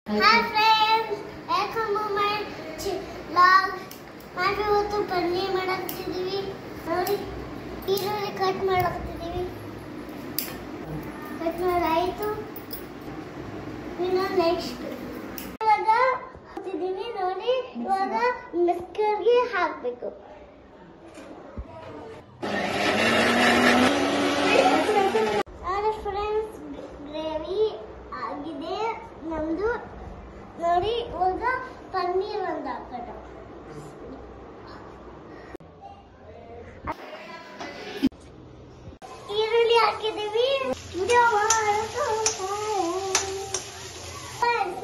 Hi friends, welcome to my vlog. ನಾವು ಇವತ್ತು ಪನ್ನೀರ್ ಮಾಡಾಕ್ತಿದೀವಿ. ನೋಡಿ ಈರುಳ್ಳಿ ಕಟ್ ಮಾಡಾಕ್ತಿದೀವಿ. ಕಟ್ ಮಾಡಾಯಿತು. ಇನ್ನು ನೆಕ್ಸ್ಟ್ ಇವಾಗ ಹಾಕ್ತಿದೀವಿ. ನೋಡಿ ಇವಾಗ ಮಿಕ್ಸರ್ಗೆ ಹಾಕಬೇಕು. ಫ್ರೆಂಡ್ಸ್ ಗ್ರೇವಿ ಆಗಿದೆ ನಮ್ದು. ನೋಡಿ ಇವಾಗ ಪನ್ನೀರ್ ಒಂದು ಹಾಕೋಣ. ಈರುಳ್ಳಿ ಹಾಕಿದೀವಿ.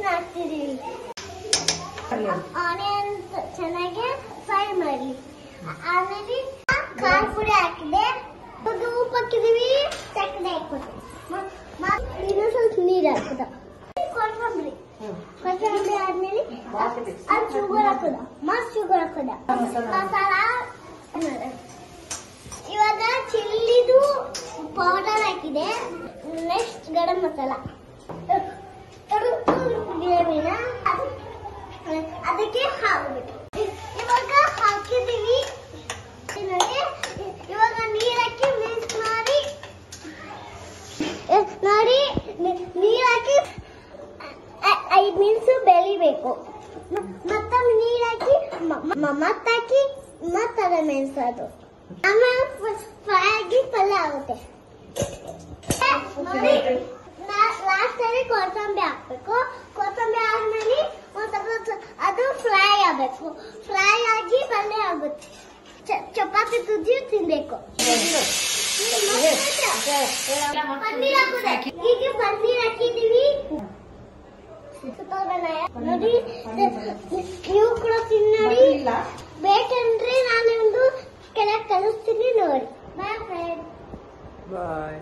ಹಾಕ್ತಿದೀವಿ. ಆನಿಯನ್ಸ್ ಚೆನ್ನಾಗಿ ಫ್ರೈ ಮಾಡಿ. ಆಮೇಲೆ ಖಾರ ಪುಡಿ ಹಾಕಿದೆ. ಉಪ್ಪು ಹಾಕಿದೀವಿ. ಸಕ್ಕರೆ ಹಾಕ್ಬಿಟ್ಟು ಇನ್ನೂ ಸ್ವಲ್ಪ ನೀರು ಹಾಕೋದ. ಕೊತ್ತಂಬರಿ ಆದ್ಮೇಲೆ ಶುಗರ್ ಹಾಕೋದ. ಮಸ್ತ್ ಶುಗರ್ ಹಾಕೋದ. ಮಸಾಲ ಇವಾಗ ಚಿಲ್ಲಿದು ಪೌಡರ್ ಹಾಕಿದೆ. ನೆಕ್ಸ್ಟ್ ಗರಂ ಮಸಾಲ ಗ್ರೇವಿನ ಅದಕ್ಕೆ ಹಾಕ್ಬೇಕು. ಇವಾಗ ಹಾಕಿದೀವಿ. ಇವಾಗ ನೀರ್ ಹಾಕಿ ಮಿಕ್ಸ್ ಮಾಡಿ. ನೋಡಿ ನೀರ್ ಹಾಕಿ 5 ನಿಮಿಷ ಬೆಳಿಬೇಕು. ಮತ್ತೊಮ್ಮೆ ನೀರ್ ಹಾಕಿ ಮತ್ತಾಕಿ ಮತ್ತದ ಮೆಣಸೋದು. ಆಮೇಲೆ ಫ್ರೈ ಆಗಿ ಪಲ್ಯ ಆಗುತ್ತೆ. ಲಾಸ್ಟ್ ಅಲ್ಲಿ ಕೊತ್ತಂಬರಿ ಹಾಕ್ಬೇಕು. ಕೊತ್ತಂಬರಿ ಆದ್ಮೇಲೆ ಅದು ಫ್ರೈ ಆಗಬೇಕು. ಫ್ರೈ ಆಗಿ ಪಲ್ಯ ಆಗುತ್ತೆ. ಚಪಾತಿ ತುದಿ ತಿನ್ಬೇಕು. ಪನ್ನೀರ್ ಹಾಕಿದೆ. ಈಗ ಪನ್ನೀರ್ ಹಾಕಿದೀವಿ. ನೋಡಿ ನೀವು ಕೂಡ ತಿನ್ನೋಡಿ. ಬೇಕಂದ್ರೆ ನಾನು ಒಂದು ಕೆಳಗೆ ಕಲಿಸ್ತೀನಿ ನೋಡಿ. Boy friend. ಬಾಯ್.